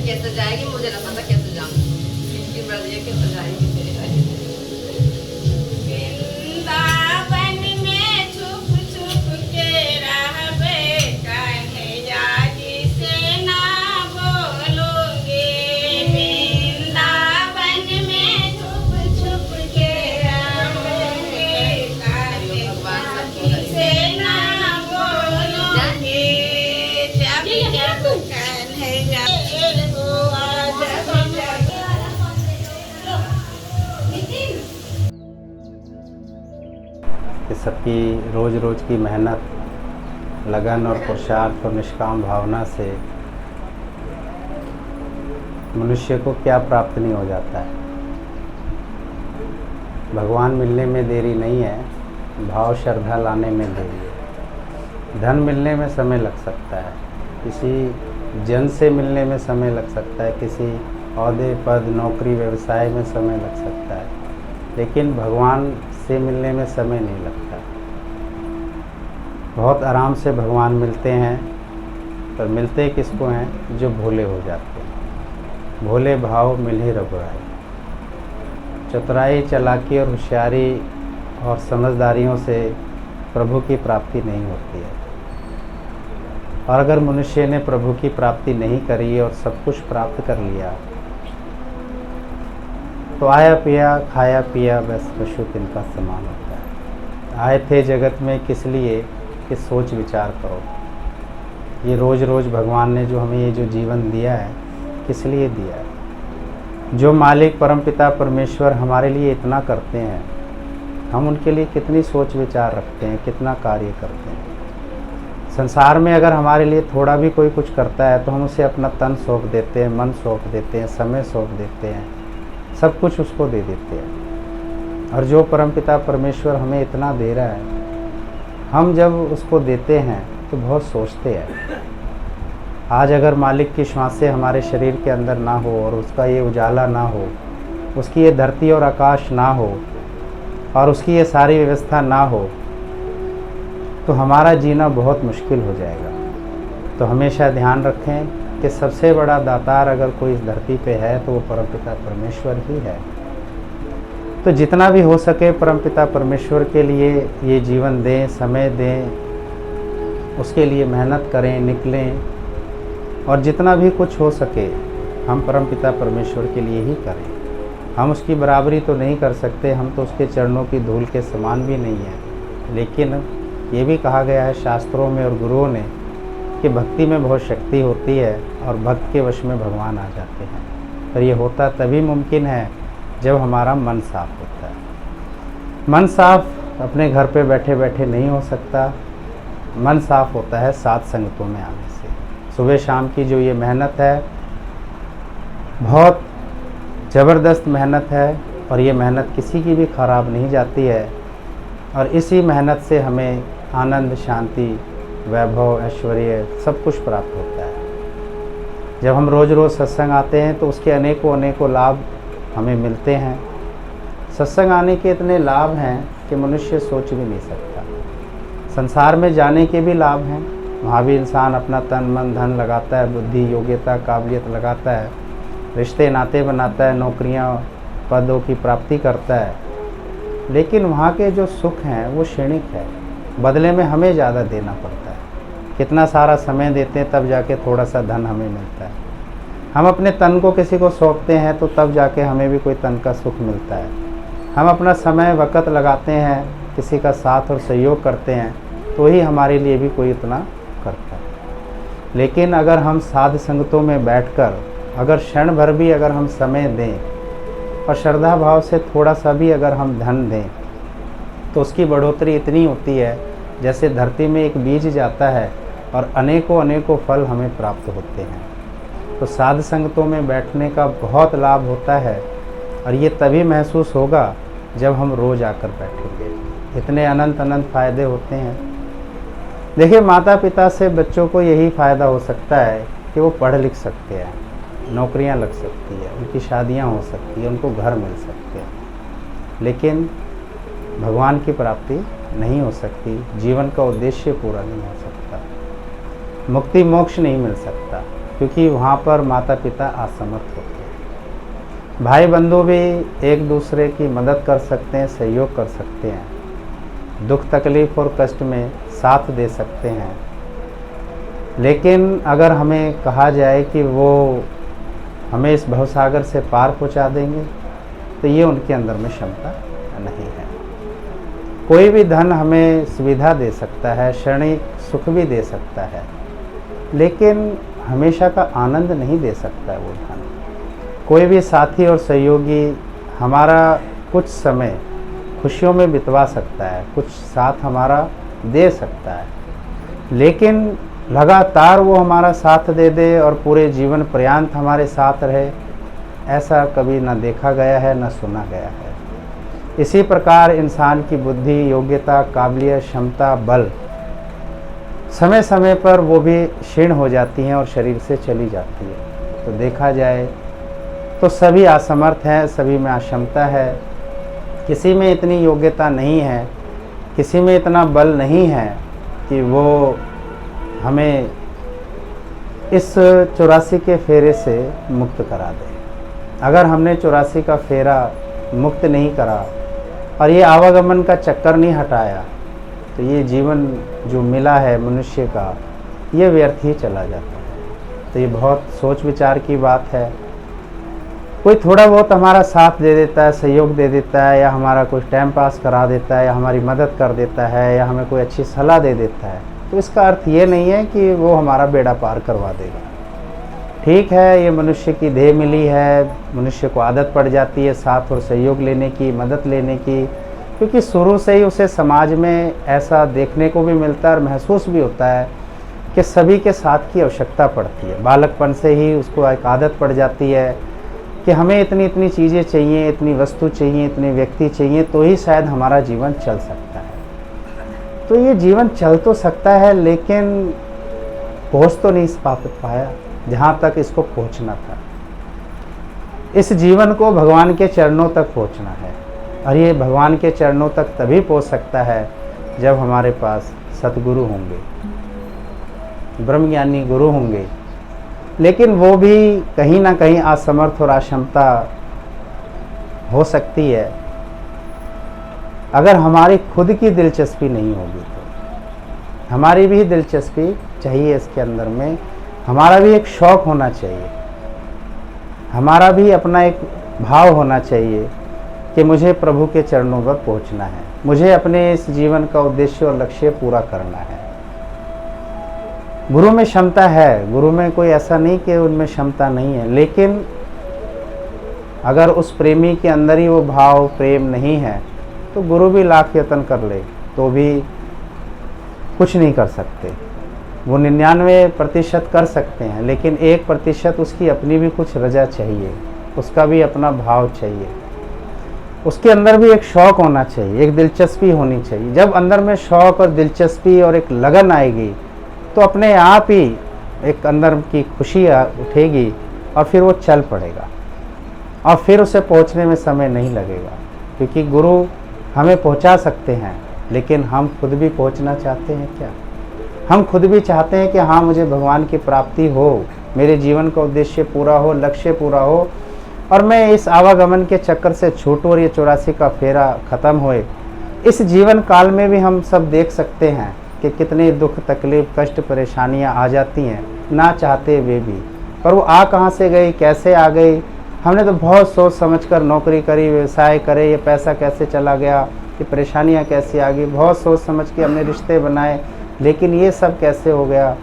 कैसे जाएगी मुझे ना पता, कैसे जाऊँ इनकी मर्जी है, कैसे जाएगी। वृंदावन में छुप छुप के रहबे, कन्हैया जी से ना बोलूंगी। वृंदावन में छुप छुप के रहबे, कन्हैया जी से ना बोलूंगी। जब जब कन्हैया कि सबकी रोज़ रोज़ की मेहनत, लगन और पुरुषार्थ और निष्काम भावना से मनुष्य को क्या प्राप्त नहीं हो जाता है। भगवान मिलने में देरी नहीं है, भाव श्रद्धा लाने में देरी है। धन मिलने में समय लग सकता है, किसी जन से मिलने में समय लग सकता है, किसी ओहदे पद नौकरी व्यवसाय में समय लग सकता है, लेकिन भगवान से मिलने में समय नहीं लगता। बहुत आराम से भगवान मिलते हैं, पर मिलते किसको हैं? जो भोले हो जाते हैं। भोले भाव मिले रघुराई। चतुराई, चालाकी और होशियारी और समझदारियों से प्रभु की प्राप्ति नहीं होती है। और अगर मनुष्य ने प्रभु की प्राप्ति नहीं करी और सब कुछ प्राप्त कर लिया, तो आया पिया खाया पिया बस पशु तिनका समान होता है। आए थे जगत में किस लिए? कि सोच विचार करो। ये रोज़ रोज़ भगवान ने जो हमें ये जो जीवन दिया है, किस लिए दिया है? जो मालिक परमपिता परमेश्वर हमारे लिए इतना करते हैं, हम उनके लिए कितनी सोच विचार रखते हैं, कितना कार्य करते हैं। संसार में अगर हमारे लिए थोड़ा भी कोई कुछ करता है तो हम उसे अपना तन सौंप देते हैं, मन सौंप देते हैं, समय सौंप देते हैं, सब कुछ उसको दे देते हैं। और जो परमपिता परमेश्वर हमें इतना दे रहा है, हम जब उसको देते हैं तो बहुत सोचते हैं। आज अगर मालिक की श्वासें हमारे शरीर के अंदर ना हो और उसका ये उजाला ना हो, उसकी ये धरती और आकाश ना हो और उसकी ये सारी व्यवस्था ना हो, तो हमारा जीना बहुत मुश्किल हो जाएगा। तो हमेशा ध्यान रखें कि सबसे बड़ा दातार अगर कोई इस धरती पे है तो वो परमपिता परमेश्वर ही है। तो जितना भी हो सके परमपिता परमेश्वर के लिए ये जीवन दें, समय दें, उसके लिए मेहनत करें, निकलें, और जितना भी कुछ हो सके हम परमपिता परमेश्वर के लिए ही करें। हम उसकी बराबरी तो नहीं कर सकते, हम तो उसके चरणों की धूल के समान भी नहीं हैं, लेकिन ये भी कहा गया है शास्त्रों में और गुरुओं ने कि भक्ति में बहुत शक्ति होती है और भक्त के वश में भगवान आ जाते हैं। पर ये होता तभी मुमकिन है जब हमारा मन साफ होता है। मन साफ अपने घर पे बैठे बैठे नहीं हो सकता, मन साफ होता है सात संगतों में आने से। सुबह शाम की जो ये मेहनत है, बहुत ज़बरदस्त मेहनत है, और ये मेहनत किसी की भी ख़राब नहीं जाती है। और इसी मेहनत से हमें आनंद, शांति, वैभव, ऐश्वर्य सब कुछ प्राप्त होता है। जब हम रोज़ रोज़ सत्संग आते हैं तो उसके अनेकों अनेकों लाभ हमें मिलते हैं। सत्संग आने के इतने लाभ हैं कि मनुष्य सोच भी नहीं सकता। संसार में जाने के भी लाभ हैं, वहाँ भी इंसान अपना तन मन धन लगाता है, बुद्धि योग्यता काबिलियत लगाता है, रिश्ते नाते बनाता है, नौकरियाँ पदों की प्राप्ति करता है, लेकिन वहाँ के जो सुख हैं वो क्षणिक है, बदले में हमें ज़्यादा देना पड़ता है। कितना सारा समय देते हैं तब जाके थोड़ा सा धन हमें मिलता है। हम अपने तन को किसी को सौंपते हैं तो तब जाके हमें भी कोई तन का सुख मिलता है। हम अपना समय वक़्त लगाते हैं, किसी का साथ और सहयोग करते हैं तो ही हमारे लिए भी कोई इतना करता है। लेकिन अगर हम साध संगतों में बैठकर अगर क्षण भर भी अगर हम समय दें और श्रद्धा भाव से थोड़ा सा भी अगर हम धन दें तो उसकी बढ़ोतरी इतनी होती है जैसे धरती में एक बीज जाता है और अनेकों अनेकों फल हमें प्राप्त होते हैं। तो साध संगतों में बैठने का बहुत लाभ होता है और ये तभी महसूस होगा जब हम रोज़ आकर बैठेंगे। इतने अनंत अनंत फ़ायदे होते हैं। देखिए, माता पिता से बच्चों को यही फ़ायदा हो सकता है कि वो पढ़ लिख सकते हैं, नौकरियां लग सकती है, उनकी शादियां हो सकती है, उनको घर मिल सकते हैं, लेकिन भगवान की प्राप्ति नहीं हो सकती, जीवन का उद्देश्य पूरा नहीं हो सकता, मुक्ति मोक्ष नहीं मिल सकता, क्योंकि वहाँ पर माता पिता असमर्थ होते हैं। भाई बंधु भी एक दूसरे की मदद कर सकते हैं, सहयोग कर सकते हैं, दुख तकलीफ़ और कष्ट में साथ दे सकते हैं, लेकिन अगर हमें कहा जाए कि वो हमें इस भवसागर से पार पहुंचा देंगे तो ये उनके अंदर में क्षमता नहीं है। कोई भी धन हमें सुविधा दे सकता है, क्षणिक सुख भी दे सकता है, लेकिन हमेशा का आनंद नहीं दे सकता है वो धन। कोई भी साथी और सहयोगी हमारा कुछ समय खुशियों में बितवा सकता है, कुछ साथ हमारा दे सकता है, लेकिन लगातार वो हमारा साथ दे दे और पूरे जीवन पर्यंत हमारे साथ रहे, ऐसा कभी ना देखा गया है, ना सुना गया है। इसी प्रकार इंसान की बुद्धि, योग्यता, काबिलियत, क्षमता, बल समय समय पर वो भी क्षीण हो जाती हैं और शरीर से चली जाती है। तो देखा जाए तो सभी असमर्थ हैं, सभी में अक्षमता है, किसी में इतनी योग्यता नहीं है, किसी में इतना बल नहीं है कि वो हमें इस 84 के फेरे से मुक्त करा दे। अगर हमने 84 का फेरा मुक्त नहीं करा और ये आवागमन का चक्कर नहीं हटाया तो ये जीवन जो मिला है मनुष्य का, ये व्यर्थ ही चला जाता है। तो ये बहुत सोच विचार की बात है। कोई थोड़ा बहुत हमारा साथ दे देता है, सहयोग दे देता है, या हमारा कोई टाइम पास करा देता है, या हमारी मदद कर देता है, या हमें कोई अच्छी सलाह दे देता है, तो इसका अर्थ ये नहीं है कि वो हमारा बेड़ा पार करवा देगा। ठीक है, ये मनुष्य की देह मिली है, मनुष्य को आदत पड़ जाती है साथ और सहयोग लेने की, मदद लेने की, क्योंकि शुरू से ही उसे समाज में ऐसा देखने को भी मिलता है और महसूस भी होता है कि सभी के साथ की आवश्यकता पड़ती है। बालकपन से ही उसको एक आदत पड़ जाती है कि हमें इतनी इतनी चीज़ें चाहिए, इतनी वस्तु चाहिए, इतने व्यक्ति चाहिए, तो ही शायद हमारा जीवन चल सकता है। तो ये जीवन चल तो सकता है, लेकिन पहुँच तो नहीं पाया जहाँ तक इसको पहुँचना था। इस जीवन को भगवान के चरणों तक पहुँचना है, और ये भगवान के चरणों तक तभी पहुँच सकता है जब हमारे पास सतगुरु होंगे, ब्रह्मज्ञानी गुरु होंगे। लेकिन वो भी कहीं ना कहीं असमर्थ और अक्षमता हो सकती है अगर हमारी खुद की दिलचस्पी नहीं होगी। तो हमारी भी दिलचस्पी चाहिए इसके अंदर में, हमारा भी एक शौक़ होना चाहिए, हमारा भी अपना एक भाव होना चाहिए कि मुझे प्रभु के चरणों पर पहुंचना है, मुझे अपने इस जीवन का उद्देश्य और लक्ष्य पूरा करना है। गुरु में क्षमता है, गुरु में कोई ऐसा नहीं कि उनमें क्षमता नहीं है, लेकिन अगर उस प्रेमी के अंदर ही वो भाव प्रेम नहीं है तो गुरु भी लाख यत्न कर ले तो भी कुछ नहीं कर सकते। वो 99% कर सकते हैं, लेकिन 1% उसकी अपनी भी कुछ रजा चाहिए, उसका भी अपना भाव चाहिए, उसके अंदर भी एक शौक़ होना चाहिए, एक दिलचस्पी होनी चाहिए। जब अंदर में शौक़ और दिलचस्पी और एक लगन आएगी तो अपने आप ही एक अंदर की खुशी उठेगी और फिर वो चल पड़ेगा, और फिर उसे पहुंचने में समय नहीं लगेगा, क्योंकि गुरु हमें पहुंचा सकते हैं, लेकिन हम खुद भी पहुंचना चाहते हैं क्या? हम खुद भी चाहते हैं कि हाँ, मुझे भगवान की प्राप्ति हो, मेरे जीवन का उद्देश्य पूरा हो, लक्ष्य पूरा हो, और मैं इस आवागमन के चक्कर से छूटूं और ये 84 का फेरा ख़त्म होए। इस जीवन काल में भी हम सब देख सकते हैं कि कितने दुख तकलीफ़ कष्ट परेशानियां आ जाती हैं ना चाहते वे भी, पर वो आ कहाँ से गई, कैसे आ गई। हमने तो बहुत सोच समझकर नौकरी करी, व्यवसाय करे, ये पैसा कैसे चला गया, ये परेशानियां कैसे आ गई, बहुत सोच समझ के हमने रिश्ते बनाए, लेकिन ये सब कैसे हो गया।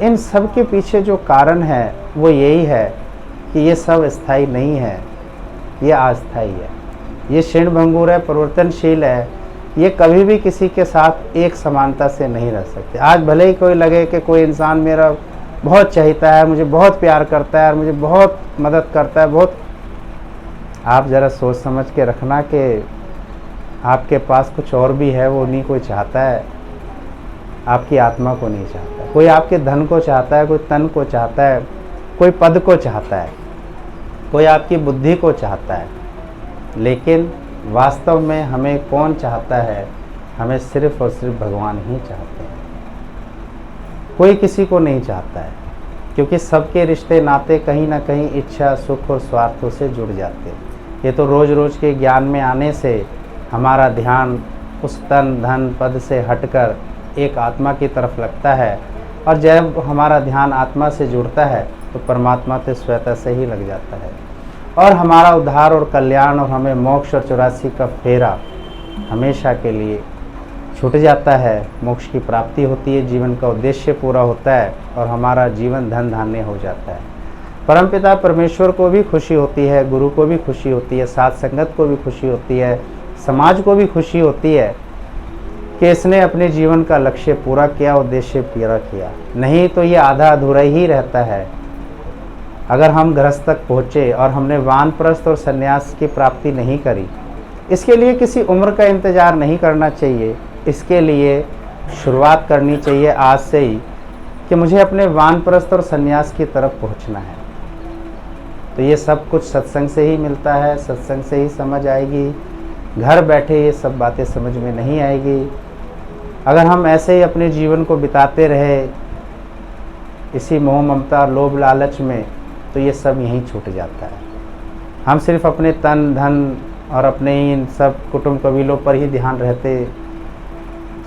इन सब के पीछे जो कारण है वो यही है कि ये सब स्थायी नहीं है, ये अस्थायी है, ये क्षीण भंगुर है, परिवर्तनशील है। ये कभी भी किसी के साथ एक समानता से नहीं रह सकते। आज भले ही कोई लगे कि कोई इंसान मेरा बहुत चाहता है, मुझे बहुत प्यार करता है और मुझे बहुत मदद करता है, बहुत, आप ज़रा सोच समझ के रखना कि आपके पास कुछ और भी है, वो नहीं कोई चाहता है, आपकी आत्मा को नहीं चाहता। कोई आपके धन को चाहता है, कोई तन को चाहता है, कोई पद को चाहता है, कोई आपकी बुद्धि को चाहता है, लेकिन वास्तव में हमें कौन चाहता है? हमें सिर्फ और सिर्फ भगवान ही चाहते हैं। कोई किसी को नहीं चाहता है, क्योंकि सबके रिश्ते नाते कहीं ना कहीं इच्छा सुख और स्वार्थों से जुड़ जाते हैं। ये तो रोज़ रोज़ के ज्ञान में आने से हमारा ध्यान उस तन धन पद से हटकर एक आत्मा की तरफ लगता है, और जब हमारा ध्यान आत्मा से जुड़ता है तो परमात्मा से स्वतः से ही लग जाता है, और हमारा उद्धार और कल्याण और हमें मोक्ष और 84 का फेरा हमेशा के लिए छूट जाता है। मोक्ष की प्राप्ति होती है, जीवन का उद्देश्य पूरा होता है और हमारा जीवन धन धान्य हो जाता है। परमपिता परमेश्वर को भी खुशी होती है, गुरु को भी खुशी होती है, साथ संगत को भी खुशी होती है, समाज को भी खुशी होती है कि इसने अपने जीवन का लक्ष्य पूरा किया, उद्देश्य पूरा किया। नहीं तो ये आधा अधूरा ही रहता है। अगर हम गृहस्थ तक पहुँचे और हमने वानप्रस्थ और संन्यास की प्राप्ति नहीं करी, इसके लिए किसी उम्र का इंतज़ार नहीं करना चाहिए। इसके लिए शुरुआत करनी चाहिए आज से ही कि मुझे अपने वानप्रस्थ और संन्यास की तरफ पहुँचना है। तो ये सब कुछ सत्संग से ही मिलता है, सत्संग से ही समझ आएगी। घर बैठे ये सब बातें समझ में नहीं आएगी। अगर हम ऐसे ही अपने जीवन को बिताते रहे इसी मोह ममता लोभ लालच में, तो ये सब यहीं छूट जाता है। हम सिर्फ अपने तन धन और अपने इन सब कुटुंब कबीलों पर ही ध्यान रहते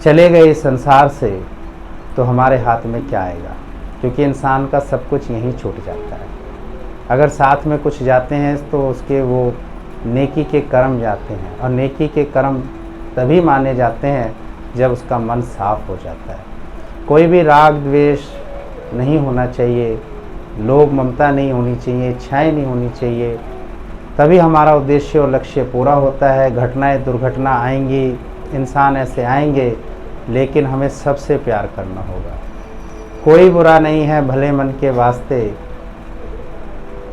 चले गए इस संसार से, तो हमारे हाथ में क्या आएगा? क्योंकि इंसान का सब कुछ यहीं छूट जाता है। अगर साथ में कुछ जाते हैं तो उसके वो नेकी के कर्म जाते हैं, और नेकी के कर्म तभी माने जाते हैं जब उसका मन साफ हो जाता है। कोई भी राग द्वेष नहीं होना चाहिए, लोभ ममता नहीं होनी चाहिए, इच्छाएं नहीं होनी चाहिए, तभी हमारा उद्देश्य और लक्ष्य पूरा होता है। घटनाएं दुर्घटना आएंगी, इंसान ऐसे आएंगे, लेकिन हमें सबसे प्यार करना होगा। कोई बुरा नहीं है भले मन के वास्ते,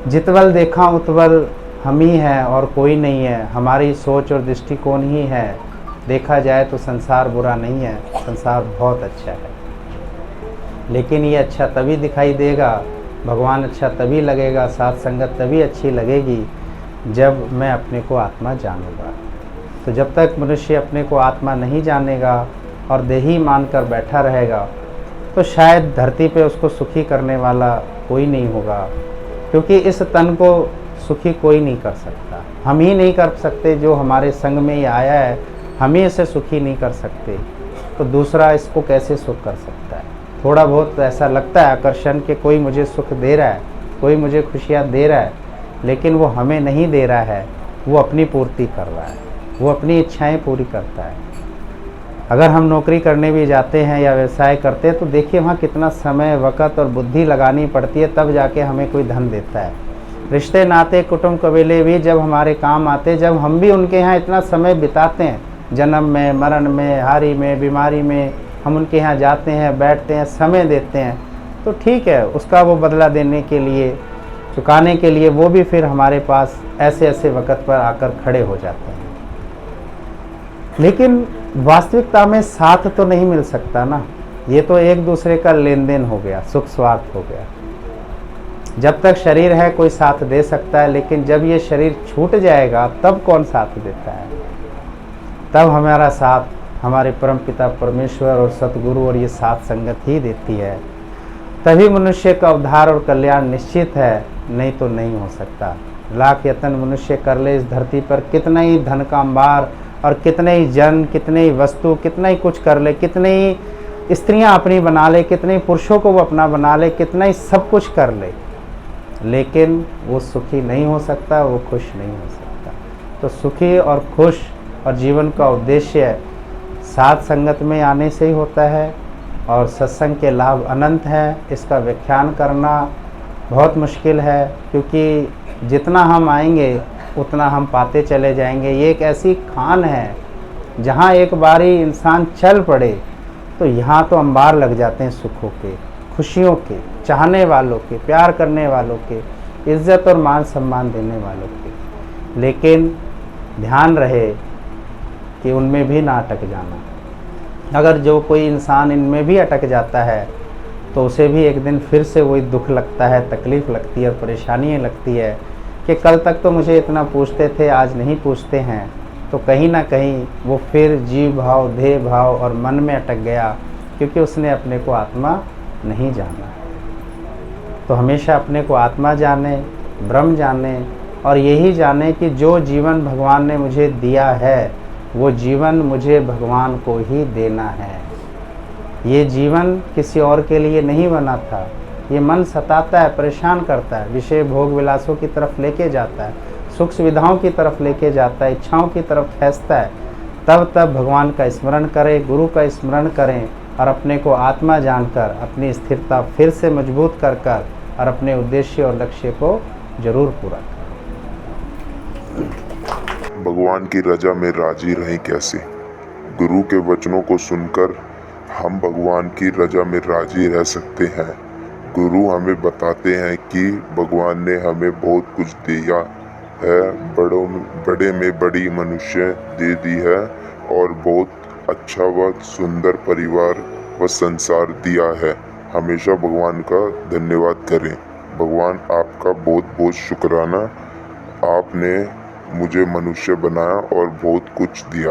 जितवल देखा उतवल हम ही हैं और कोई नहीं है। हमारी सोच और दृष्टिकोण ही है। देखा जाए तो संसार बुरा नहीं है, संसार बहुत अच्छा है, लेकिन ये अच्छा तभी दिखाई देगा, भगवान अच्छा तभी लगेगा, साथ संगत तभी अच्छी लगेगी जब मैं अपने को आत्मा जानूंगा। तो जब तक मनुष्य अपने को आत्मा नहीं जानेगा और देही मानकर बैठा रहेगा, तो शायद धरती पे उसको सुखी करने वाला कोई नहीं होगा, क्योंकि इस तन को सुखी कोई नहीं कर सकता। हम ही नहीं कर सकते, जो हमारे संग में ये आया है हम ही इसे सुखी नहीं कर सकते, तो दूसरा इसको कैसे सुख कर सकता है? थोड़ा बहुत ऐसा लगता है आकर्षण कि कोई मुझे सुख दे रहा है, कोई मुझे खुशियाँ दे रहा है, लेकिन वो हमें नहीं दे रहा है, वो अपनी पूर्ति कर रहा है, वो अपनी इच्छाएं पूरी करता है। अगर हम नौकरी करने भी जाते हैं या व्यवसाय करते हैं, तो देखिए वहाँ कितना समय वक़्त और बुद्धि लगानी पड़ती है, तब जाके हमें कोई धन देता है। रिश्ते नाते कुटुंब कबीले भी जब हमारे काम आते, जब हम भी उनके यहाँ इतना समय बिताते हैं, जन्म में मरण में हारी में बीमारी में, हम उनके यहाँ जाते हैं, बैठते हैं, समय देते हैं, तो ठीक है, उसका वो बदला देने के लिए, चुकाने के लिए वो भी फिर हमारे पास ऐसे ऐसे वक़्त पर आकर खड़े हो जाते हैं। लेकिन वास्तविकता में साथ तो नहीं मिल सकता ना, ये तो एक दूसरे का लेन देन हो गया, सुख स्वार्थ हो गया। जब तक शरीर है कोई साथ दे सकता है, लेकिन जब ये शरीर छूट जाएगा तब कौन साथ देता है? तब हमारा साथ हमारे परमपिता परमेश्वर और सतगुरु और ये साथ संगत ही देती है। तभी मनुष्य का उद्धार और कल्याण निश्चित है, नहीं तो नहीं हो सकता। लाख यत्न मनुष्य कर ले इस धरती पर, कितना ही धन का अंबार और कितने ही जन, कितने ही वस्तु, कितना ही कुछ कर ले, कितने ही स्त्रियां अपनी बना ले, कितने ही पुरुषों को वो अपना बना ले, कितना ही सब कुछ कर ले, लेकिन वो सुखी नहीं हो सकता, वो खुश नहीं हो सकता। तो सुखी और खुश और जीवन का उद्देश्य साथ संगत में आने से ही होता है, और सत्संग के लाभ अनंत हैं। इसका व्याख्यान करना बहुत मुश्किल है, क्योंकि जितना हम आएंगे उतना हम पाते चले जाएंगे। ये एक ऐसी खान है जहाँ एक बारी इंसान चल पड़े तो यहाँ तो अंबार लग जाते हैं सुखों के, खुशियों के, चाहने वालों के, प्यार करने वालों के, इज्जत और मान सम्मान देने वालों के। लेकिन ध्यान रहे कि उनमें भी ना अटक जाना। अगर जो कोई इंसान इनमें भी अटक जाता है तो उसे भी एक दिन फिर से वही दुख लगता है, तकलीफ़ लगती है, परेशानियाँ लगती है कि कल तक तो मुझे इतना पूछते थे, आज नहीं पूछते हैं। तो कहीं ना कहीं वो फिर जीव भाव, देह भाव और मन में अटक गया, क्योंकि उसने अपने को आत्मा नहीं जाना। तो हमेशा अपने को आत्मा जाने, ब्रह्म जाने, और यही जाने कि जो जीवन भगवान ने मुझे दिया है वो जीवन मुझे भगवान को ही देना है। ये जीवन किसी और के लिए नहीं बना था। ये मन सताता है, परेशान करता है, विषय भोग विलासों की तरफ लेके जाता है, सुख सुविधाओं की तरफ लेके जाता है, इच्छाओं की तरफ खींचता है। तब भगवान का स्मरण करें, गुरु का स्मरण करें, और अपने को आत्मा जानकर अपनी स्थिरता फिर से मजबूत कर और अपने उद्देश्य और लक्ष्य को जरूर पूरा करें। भगवान की रजा में राजी रहें कैसे? गुरु के वचनों को सुनकर हम भगवान की रजा में राजी रह सकते हैं। गुरु हमें बताते हैं कि भगवान ने हमें बहुत कुछ दिया है, बड़े में बड़ी मनुष्य दे दी है, और बहुत अच्छा व सुंदर परिवार व संसार दिया है। हमेशा भगवान का धन्यवाद करें। भगवान आपका बहुत बहुत शुक्राना, आपने मुझे मनुष्य बनाया और बहुत कुछ दिया।